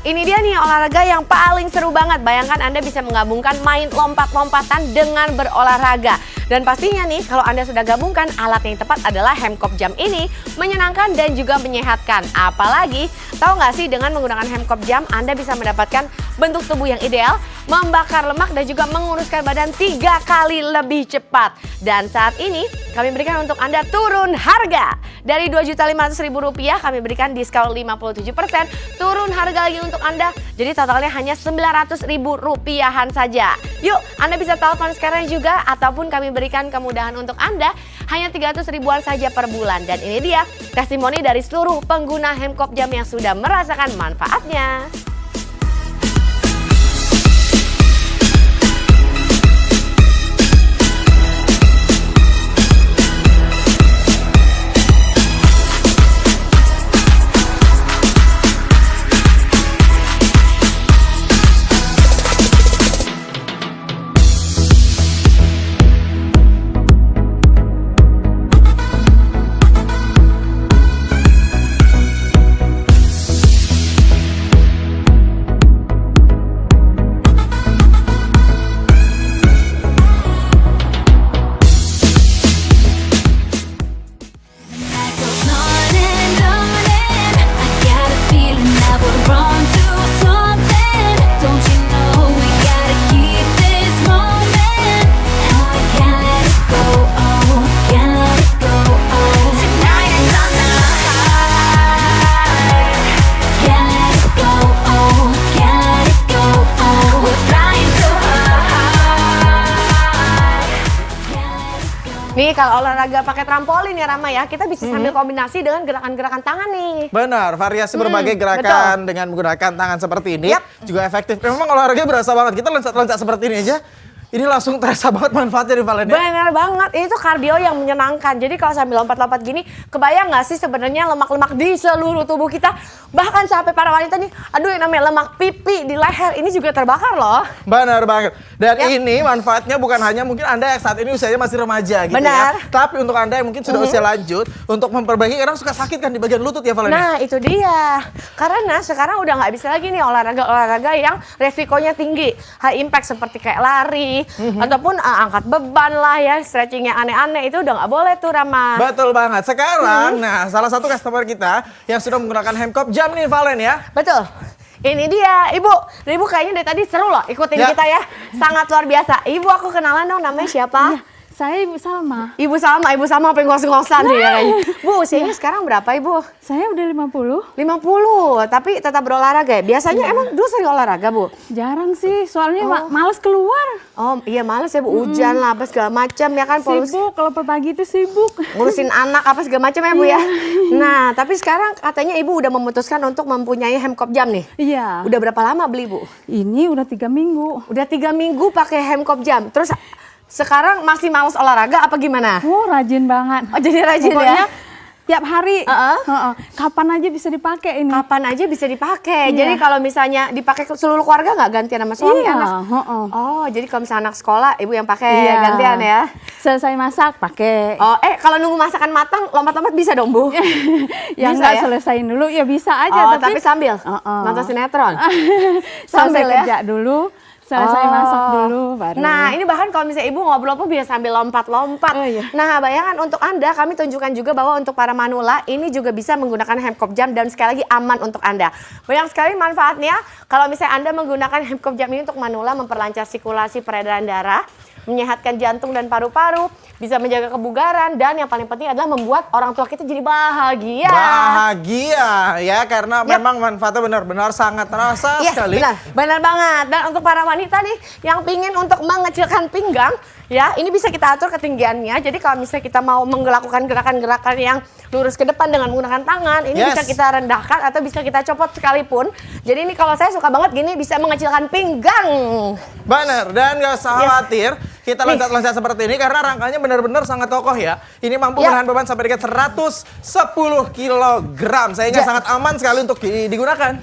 Ini dia nih olahraga yang paling seru banget. Bayangkan Anda bisa menggabungkan main lompat-lompatan dengan berolahraga. Dan pastinya nih, kalau Anda sudah gabungkan, alat yang tepat adalah Hemkop Jam ini. Menyenangkan dan juga menyehatkan. Apalagi, tahu nggak sih dengan menggunakan Hemkop Jam, Anda bisa mendapatkan bentuk tubuh yang ideal, membakar lemak dan juga menguruskan badan 3 kali lebih cepat. Dan saat ini, kami berikan untuk Anda turun harga. Dari Rp2.500.000 kami berikan diskon 57%, turun harga lagi untuk Anda. Jadi totalnya hanya Rp900.000 saja. Yuk, Anda bisa telepon sekarang juga ataupun kami berikan kemudahan untuk Anda hanya 300 ribuan saja per bulan. Dan ini dia testimoni dari seluruh pengguna Hemkop Jam yang sudah merasakan manfaatnya. Nih kalau olahraga pakai trampolin ya Rama ya, kita bisa sambil kombinasi dengan gerakan-gerakan tangan nih. Benar, variasi berbagai gerakan dengan menggunakan tangan seperti ini juga efektif. Memang olahraga berasa banget, kita loncat-loncat seperti ini aja. Ini langsung terasa banget manfaatnya di Valen ya. Benar banget, itu kardio yang menyenangkan. Jadi kalau sambil lompat-lompat gini, kebayang nggak sih sebenarnya lemak-lemak di seluruh tubuh kita? Bahkan sampai para wanita nih, aduh yang namanya lemak pipi di leher, ini juga terbakar loh. Benar banget. Dan ini manfaatnya bukan hanya mungkin Anda yang saat ini usianya masih remaja gitu Benar. ya. Tapi untuk Anda yang mungkin sudah usia lanjut, untuk memperbaiki, kadang suka sakit kan di bagian lutut ya Valen. Nah itu dia, karena sekarang udah nggak bisa lagi nih olahraga-olahraga yang resikonya tinggi. High impact seperti kayak lari, ataupun angkat beban lah ya, stretching yang aneh-aneh itu udah nggak boleh tuh Rama. Betul banget. Sekarang, nah salah satu customer kita yang sudah menggunakan Hemkop Jam nih Valen ya. Betul. Ini dia, Ibu kayaknya dari tadi seru loh ikutin kita ya. Sangat luar biasa. Ibu aku kenalan dong, namanya siapa? Saya Ibu Salma. Ibu sama apa ngos-ngosan nih ya kayaknya. Bu, usianya sekarang berapa Ibu? Saya udah 50. 50, tapi tetap berolahraga ya? Biasanya emang dulu sering olahraga Bu? Jarang sih, soalnya males keluar. Oh iya males ya Bu, hujan lah apa segala macam ya kan polusi. Sibuk, kalau pagi itu sibuk. Ngurusin anak apa segala macam ya Bu ya. Nah, tapi sekarang katanya Ibu udah memutuskan untuk mempunyai Hemkop Jam nih. Iya. Udah berapa lama beli Bu? Ini udah 3 minggu. Udah 3 minggu pakai Hemkop Jam. Terus sekarang masih males olahraga apa gimana? Oh, rajin banget. Oh, jadi rajin Pokoknya, ya? tiap hari. Kapan aja bisa dipakai ini. Kapan aja bisa dipakai. Iya. Jadi kalau misalnya dipakai ke seluruh keluarga nggak gantian sama suami Iya. anak? Oh, jadi kalau misalnya anak sekolah Ibu yang pakai gantian ya? Selesai masak pakai. Oh, kalau nunggu masakan matang lompat-lompat bisa dong Bu? Ya bisa nggak ya? selesain dulu ya bisa aja. Tapi sambil nonton sinetron? Selesai Sambil ya? kerja dulu. Selesai masak dulu baru. Nah ini bahkan kalau misalnya Ibu ngobrol pun bisa sambil lompat-lompat. Oh, iya. Nah bayangkan untuk Anda, kami tunjukkan juga bahwa untuk para manula ini juga bisa menggunakan Hemkop Jam dan sekali lagi aman untuk Anda. Banyak sekali manfaatnya kalau misalnya Anda menggunakan Hemkop Jam ini untuk manula, memperlancar sirkulasi peredaran darah, menyehatkan jantung dan paru-paru, bisa menjaga kebugaran, dan yang paling penting adalah membuat orang tua kita jadi bahagia. Bahagia ya, karena memang manfaatnya benar-benar sangat terasa sekali. Benar banget. Dan untuk para wanita nih yang pingin untuk mengecilkan pinggang, ya ini bisa kita atur ketinggiannya. Jadi kalau misalnya kita mau melakukan gerakan-gerakan yang lurus ke depan dengan menggunakan tangan, ini bisa kita rendahkan atau bisa kita copot sekalipun. Jadi ini kalau saya suka banget gini, bisa mengecilkan pinggang. Benar, dan gak usah khawatir kita loncat-loncat seperti ini karena rangkanya benar-benar sangat kokoh ya. Ini mampu menahan beban sampai dengan 110 kg, sehingga sangat aman sekali untuk digunakan.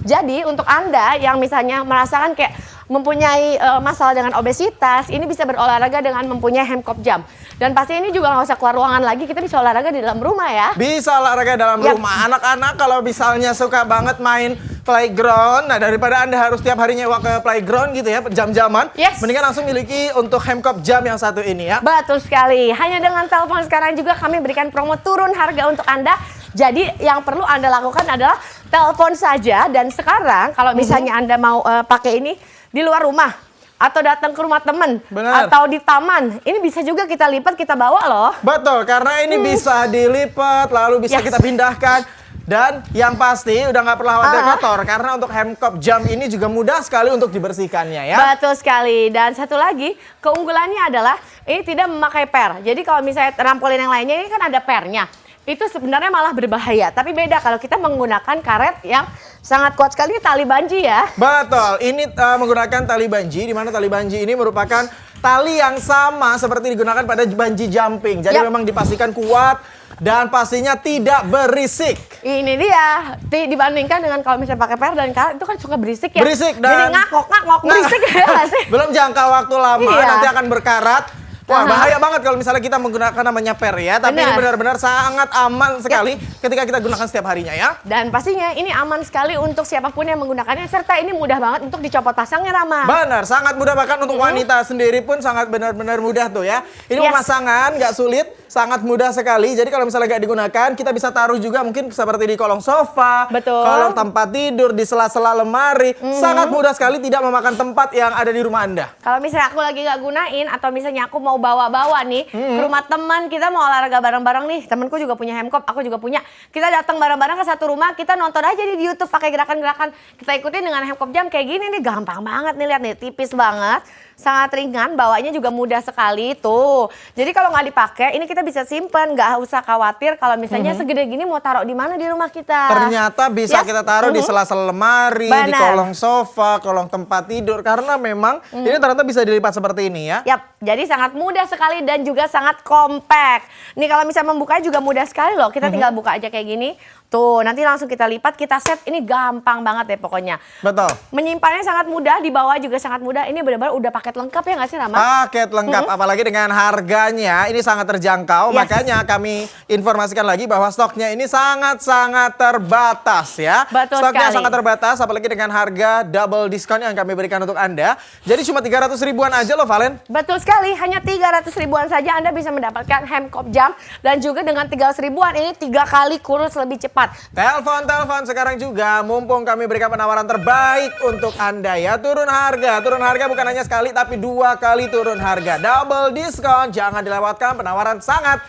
Jadi untuk Anda yang misalnya merasakan kayak mempunyai masalah dengan obesitas, ini bisa berolahraga dengan mempunyai Hemkop Jam. Dan pasti ini juga nggak usah keluar ruangan lagi, kita bisa olahraga di dalam rumah ya. Bisa olahraga dalam rumah. Anak-anak kalau misalnya suka banget main playground. Nah, daripada Anda harus tiap hari nyewa ke playground gitu ya, jam-jaman, Yes. mendingan langsung miliki untuk Hemkop Jam yang satu ini ya. Betul sekali. Hanya dengan telepon sekarang juga kami berikan promo turun harga untuk Anda. Jadi yang perlu Anda lakukan adalah telepon saja. Dan sekarang kalau misalnya Anda mau pakai ini di luar rumah atau datang ke rumah teman Benar. atau di taman, ini bisa juga kita lipat, kita bawa loh. Betul, karena ini bisa dilipat, lalu bisa Yes. kita pindahkan. Dan yang pasti udah nggak perlu khawatir kotor, karena untuk Hemkop Jam ini juga mudah sekali untuk dibersihkannya ya. Betul sekali. Dan satu lagi, keunggulannya adalah ini tidak memakai per. Jadi kalau misalnya trampolin yang lainnya ini kan ada pernya. Itu sebenarnya malah berbahaya. Tapi beda kalau kita menggunakan karet yang sangat kuat sekali, tali banji ya. Betul, ini menggunakan tali banji, di mana tali banji ini merupakan tali yang sama seperti digunakan pada bungee jumping. Jadi Yap. memang dipastikan kuat dan pastinya tidak berisik. Ini dia, dibandingkan dengan kalau misalnya pakai per dan karet itu kan suka berisik ya. Berisik Jadi dan- ngakok berisik ya nggak sih? Belum jangka waktu lama, Iya. nanti akan berkarat. Wah, bahaya banget kalau misalnya kita menggunakan namanya per ya. Tapi ini Benar. benar-benar sangat aman sekali ketika kita gunakan setiap harinya ya. Dan pastinya ini aman sekali untuk siapapun yang menggunakannya, serta ini mudah banget untuk dicopot pasangnya, Rama. Benar, sangat mudah, bahkan untuk wanita sendiri pun sangat benar-benar mudah tuh ya. Ini Yes. pemasangan nggak sulit, sangat mudah sekali. Jadi kalau misalnya nggak digunakan, kita bisa taruh juga mungkin seperti di kolong sofa, Betul. kolong tempat tidur, di sela-sela lemari. Sangat mudah sekali, tidak memakan tempat yang ada di rumah Anda. Kalau misalnya aku lagi nggak gunain atau misalnya aku mau bawa-bawa nih ke rumah teman, kita mau olahraga bareng-bareng nih. Temanku juga punya Hemkop, aku juga punya. Kita datang bareng-bareng ke satu rumah, kita nonton aja nih di YouTube pakai gerakan-gerakan. Kita ikutin dengan Hemkop Jam kayak gini nih, gampang banget nih, lihat nih, tipis banget. Sangat ringan, bawanya juga mudah sekali tuh. Jadi kalau nggak dipakai, ini kita bisa simpen, nggak usah khawatir kalau misalnya segede gini mau taruh di mana di rumah kita. Ternyata bisa Yes. kita taruh di sela-sela lemari, di Benar. kolong sofa, kolong tempat tidur. Karena memang ini ternyata bisa dilipat seperti ini ya. Yap, jadi sangat mudah sekali dan juga sangat compact. Nih kalau misalnya membukanya juga mudah sekali loh. Kita tinggal buka aja kayak gini. Tuh, nanti langsung kita lipat, kita set. Ini gampang banget deh pokoknya. Betul. Menyimpannya sangat mudah, dibawa juga sangat mudah. Ini benar-benar udah paket lengkap ya nggak sih, Rama? Paket lengkap, apalagi dengan harganya ini sangat terjangkau. Yes. Makanya kami informasikan lagi bahwa stoknya ini sangat-sangat terbatas ya. Betul Stoknya sekali. sangat terbatas, apalagi dengan harga double diskon yang kami berikan untuk Anda. Jadi cuma 300 ribuan aja loh, Valen. Betul sekali, hanya 300 ribuan saja Anda bisa mendapatkan Hemkop Jam. Dan juga dengan 300 ribuan ini 3 kali kurus lebih cepat. Telepon sekarang juga, mumpung kami berikan penawaran terbaik untuk Anda ya. Turun harga bukan hanya sekali tapi 2 kali turun harga. Double diskon, jangan dilewatkan, penawaran sangat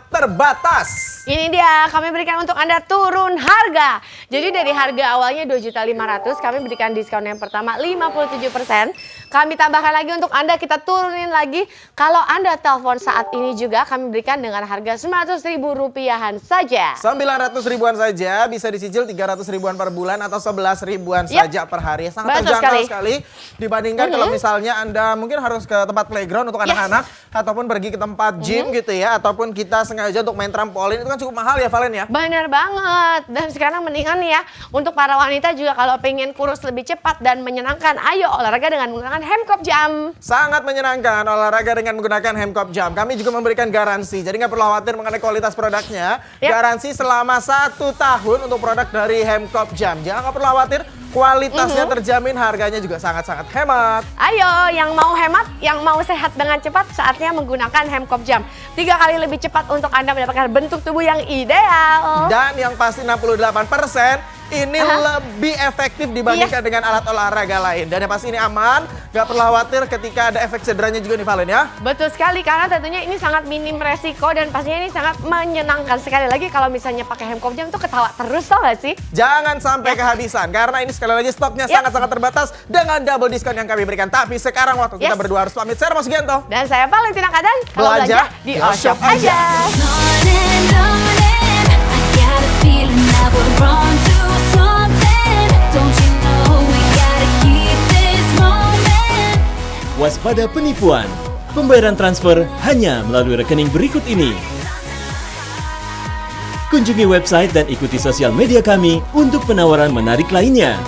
terbatas. Ini dia, kami berikan untuk Anda turun harga. Jadi dari harga awalnya 2.500.000, kami berikan diskon yang pertama 57%. Kami tambahkan lagi untuk Anda, kita turunin lagi. Kalau Anda telepon saat ini juga, kami berikan dengan harga 900.000 rupiahan saja. 900 ribuan saja, bisa dicicil 300 ribuan per bulan atau 11 ribuan Yap. saja per hari. Sangat Betul terjangkau sekali. sekali dibandingkan kalau misalnya Anda mungkin harus ke tempat playground untuk anak-anak ataupun pergi ke tempat gym gitu ya, ataupun kita sengaja untuk main trampolin, itu kan cukup mahal ya Valen ya. Benar banget. Dan sekarang mendingan nih ya, untuk para wanita juga kalau pengen kurus lebih cepat dan menyenangkan, ayo olahraga dengan menggunakan Hemkop Jam. Sangat menyenangkan olahraga dengan menggunakan Hemkop Jam. Kami juga memberikan garansi, jadi nggak perlu khawatir mengenai kualitas produknya. Yap. Garansi selama 1 tahun untuk produk dari Hemkop Jam. Jangan nggak perlu khawatir, kualitasnya terjamin, harganya juga sangat-sangat hemat. Ayo, yang mau hemat, yang mau sehat dengan cepat, saatnya menggunakan Hemkop Jam. 3 kali lebih cepat untuk Anda mendapatkan bentuk tubuh yang ideal. Dan yang pasti 68% ini lebih efektif dibandingkan dengan alat olahraga lain. Dan yang pasti ini aman, nggak perlu khawatir ketika ada efek cederanya juga nih Valen ya. Betul sekali, karena tentunya ini sangat minim resiko dan pastinya ini sangat menyenangkan. Sekali lagi kalau misalnya pakai Hemkop Jam tuh ketawa terus, tau gak sih? Jangan sampai kehabisan, karena ini sekali lagi stoknya sangat-sangat terbatas dengan double diskon yang kami berikan. Tapi sekarang waktu kita berdua harus pamit. Saya Ramos Gianto. Dan saya Valentina Kadan, kalau Belanja belanja di di Oshop Oshop aja. aja. Waspada penipuan. Pembayaran transfer hanya melalui rekening berikut ini. Kunjungi website dan ikuti sosial media kami untuk penawaran menarik lainnya.